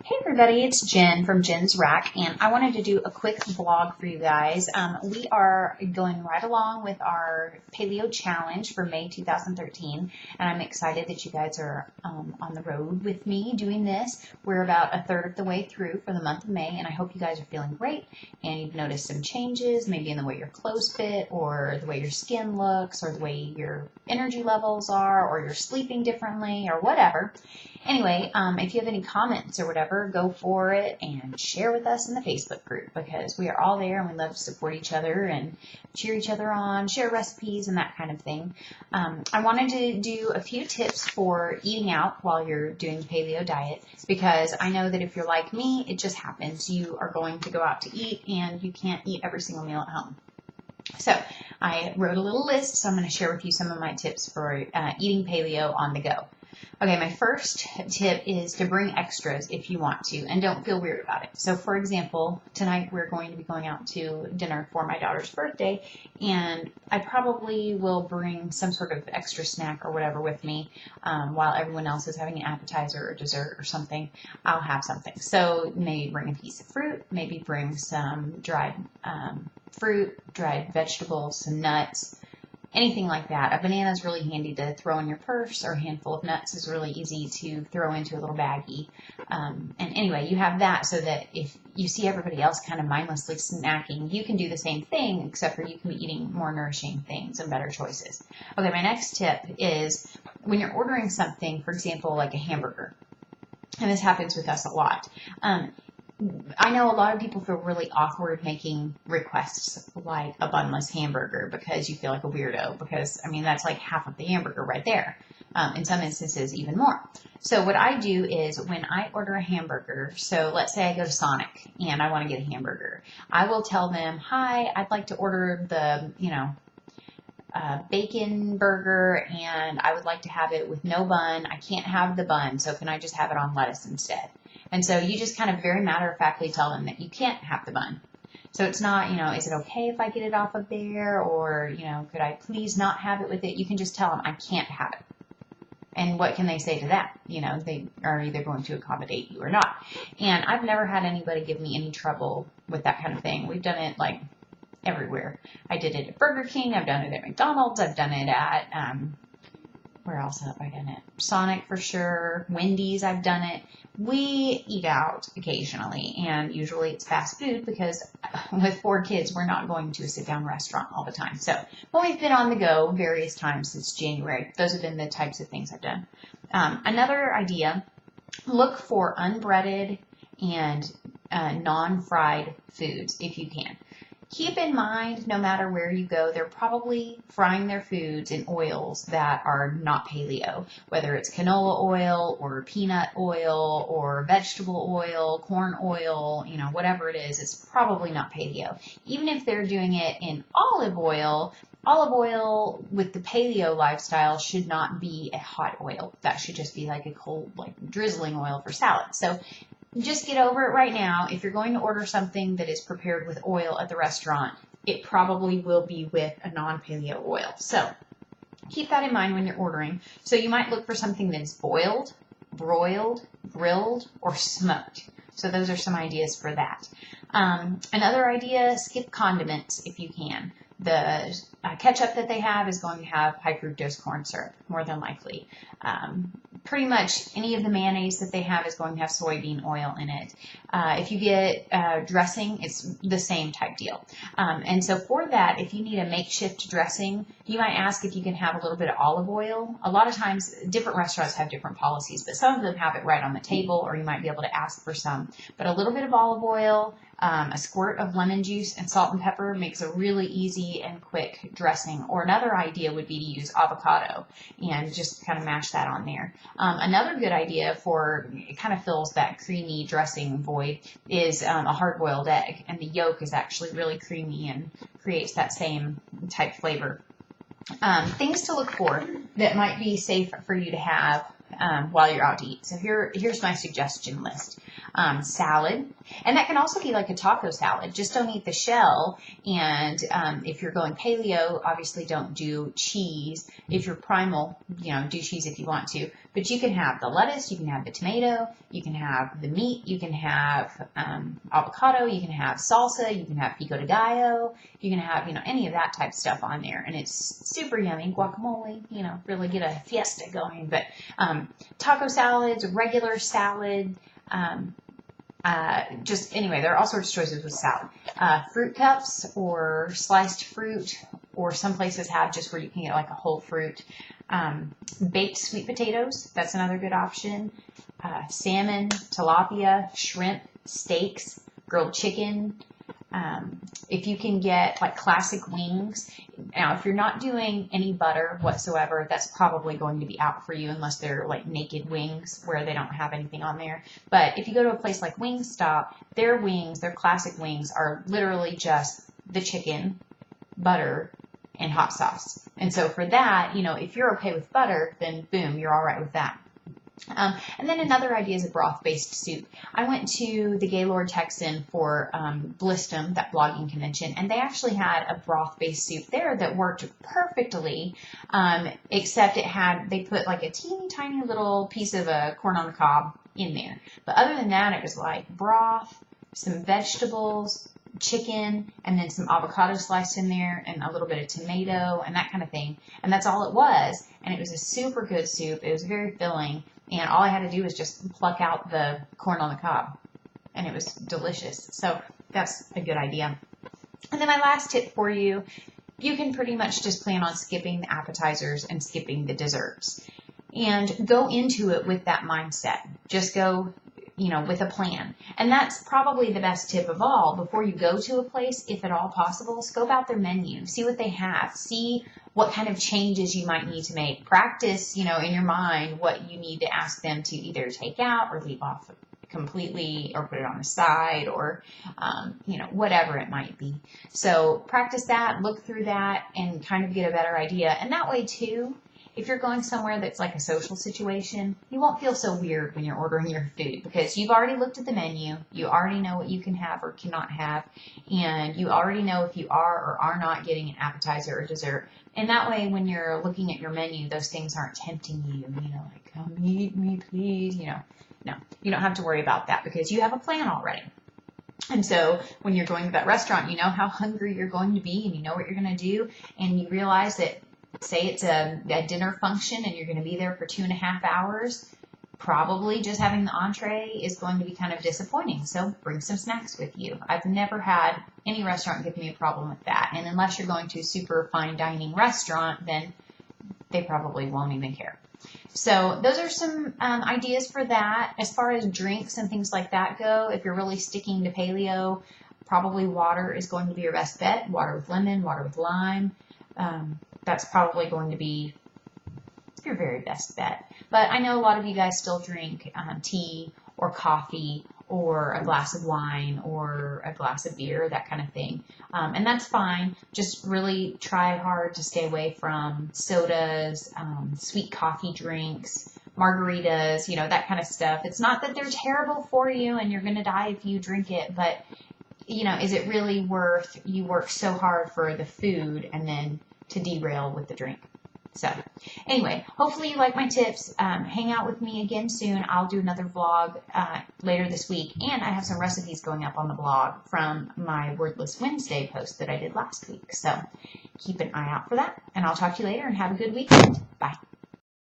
Hey everybody, it's Jen from JennsRAQ, and I wanted to do a quick vlog for you guys. We are going right along with our Paleo Challenge for May 2013, and I'm excited that you guys are on the road with me doing this. We're about a third of the way through for the month of May, and I hope you guys are feeling great, and you've noticed some changes, maybe in the way your clothes fit, or the way your skin looks, or the way your energy levels are, or you're sleeping differently, or whatever. Anyway, if you have any comments or whatever, go for it and share with us in the Facebook group, because we are all there and we love to support each other and cheer each other on, share recipes and that kind of thing. I wanted to do a few tips for eating out while you're doing the paleo diet, because I know that if you're like me, it just happens. You are going to go out to eat and you can't eat every single meal at home. So I wrote a little list, so I'm going to share with you some of my tips for eating paleo on the go. Okay, my first tip is to bring extras if you want to, and don't feel weird about it. So, for example, tonight we're going to be going out to dinner for my daughter's birthday, and I probably will bring some sort of extra snack or whatever with me while everyone else is having an appetizer or dessert or something. I'll have something. So maybe bring a piece of fruit, maybe bring some dried fruit, dried vegetables, some nuts. Anything like that. A banana is really handy to throw in your purse, or a handful of nuts is really easy to throw into a little baggie. And anyway, you have that so that if you see everybody else kind of mindlessly snacking, you can do the same thing, except for you can be eating more nourishing things and better choices. Okay, my next tip is when you're ordering something, for example, like a hamburger, and this happens with us a lot. I know a lot of people feel really awkward making requests like a bunless hamburger because you feel like a weirdo, because, I mean, that's like half of the hamburger right there. In some instances, even more. So what I do is when I order a hamburger, so let's say I go to Sonic and I want to get a hamburger, I will tell them, hi, I'd like to order the, bacon burger, and I would like to have it with no bun. I can't have the bun, so can I just have it on lettuce instead? And so you just kind of very matter-of-factly tell them that you can't have the bun. So it's not, is it okay if I get it off of there? Or, could I please not have it with it? You can just tell them I can't have it. And what can they say to that? They are either going to accommodate you or not. And I've never had anybody give me any trouble with that kind of thing. We've done it like everywhere. I did it at Burger King. I've done it at McDonald's. I've done it at, where else have I done it? Sonic for sure. Wendy's, I've done it. We eat out occasionally, and usually it's fast food because with 4 kids, we're not going to a sit-down restaurant all the time. So, but we've been on the go various times since January. Those have been the types of things I've done. Another idea, look for unbreaded and non-fried foods if you can. Keep in mind, no matter where you go, they're probably frying their foods in oils that are not paleo, whether it's canola oil or peanut oil or vegetable oil, corn oil, whatever it is, it's probably not paleo. Even if they're doing it in olive oil with the paleo lifestyle should not be a hot oil. That should just be like a cold, drizzling oil for salad. So just get over it right now. If you're going to order something that is prepared with oil at the restaurant, it probably will be with a non-paleo oil. So keep that in mind when you're ordering. So you might look for something that's boiled, broiled, grilled, or smoked. So those are some ideas for that. Another idea, skip condiments if you can. The ketchup that they have is going to have high fructose corn syrup, more than likely. Pretty much any of the mayonnaise that they have is going to have soybean oil in it. If you get dressing, it's the same type deal. And so for that, if you need a makeshift dressing, you might ask if you can have a little bit of olive oil. A lot of times, different restaurants have different policies, but some of them have it right on the table, or you might be able to ask for some. But a little bit of olive oil, a squirt of lemon juice, and salt and pepper makes a really easy and quick dressing. Or another idea would be to use avocado and just kind of mash that on there. Another good idea for, it kind of fills that creamy dressing void, is a hard-boiled egg. And the yolk is actually really creamy and creates that same type flavor. Things to look for that might be safe for you to have while you're out to eat. So here's my suggestion list. Salad, and that can also be like a taco salad. Just don't eat the shell. And if you're going paleo, obviously don't do cheese. If you're primal, do cheese if you want to. But you can have the lettuce, you can have the tomato, you can have the meat, you can have avocado, you can have salsa, you can have pico de gallo, you can have, any of that type of stuff on there. And it's super yummy. Guacamole, really get a fiesta going. But taco salads, regular salad, anyway, there are all sorts of choices with salad. Fruit cups or sliced fruit, or some places have just where you can get like a whole fruit. Baked sweet potatoes, that's another good option. Salmon, tilapia, shrimp, steaks, grilled chicken. If you can get like classic wings. Now, if you're not doing any butter whatsoever, that's probably going to be out for you unless they're like naked wings where they don't have anything on there. But if you go to a place like Wingstop, their wings, their classic wings, are literally just the chicken, butter, and hot sauce. And so for that, if you're okay with butter, then boom, you're all right with that. And then another idea is a broth-based soup. I went to the Gaylord Texan for Blistum, that blogging convention, and they actually had a broth-based soup there that worked perfectly, except they put like a teeny tiny little piece of a corn on the cob in there. But other than that, it was like broth, some vegetables, chicken, and then some avocado sliced in there, and a little bit of tomato, and that kind of thing. And that's all it was. And it was a super good soup. It was very filling. And all I had to do was just pluck out the corn on the cob. And it was delicious. So that's a good idea. And then my last tip for you, you can pretty much just plan on skipping the appetizers and skipping the desserts. And go into it with that mindset. Just go, with a plan. And that's probably the best tip of all. Before you go to a place, if at all possible, scope out their menu. See what they have. See what kind of changes you might need to make. Practice, in your mind what you need to ask them to either take out or leave off completely, or put it on the side, or, whatever it might be. So practice that, look through that, and kind of get a better idea. And that way too, if you're going somewhere that's like a social situation, you won't feel so weird when you're ordering your food, because you've already looked at the menu, you already know what you can have or cannot have, and you already know if you are or are not getting an appetizer or dessert. And that way, when you're looking at your menu, those things aren't tempting you, like, come eat me, please, No, you don't have to worry about that because you have a plan already. And so when you're going to that restaurant, you know how hungry you're going to be, and you know what you're going to do, and you realize that, say it's a dinner function and you're going to be there for 2.5 hours, probably just having the entree is going to be kind of disappointing. So bring some snacks with you. I've never had any restaurant give me a problem with that. And unless you're going to a super fine dining restaurant, then they probably won't even care. So those are some ideas for that. As far as drinks and things like that go, if you're really sticking to paleo, probably water is going to be your best bet. Water with lemon, water with lime. That's probably going to be your very best bet. But I know a lot of you guys still drink tea or coffee or a glass of wine or a glass of beer, that kind of thing. And that's fine. Just really try hard to stay away from sodas, sweet coffee drinks, margaritas, that kind of stuff. It's not that they're terrible for you and you're going to die if you drink it, but, is it really worth you work so hard for the food and then to derail with the drink? So anyway, hopefully you like my tips. Hang out with me again soon. I'll do another vlog later this week, and I have some recipes going up on the blog from my Wordless Wednesday post that I did last week. So keep an eye out for that, and I'll talk to you later, and have a good weekend. Bye.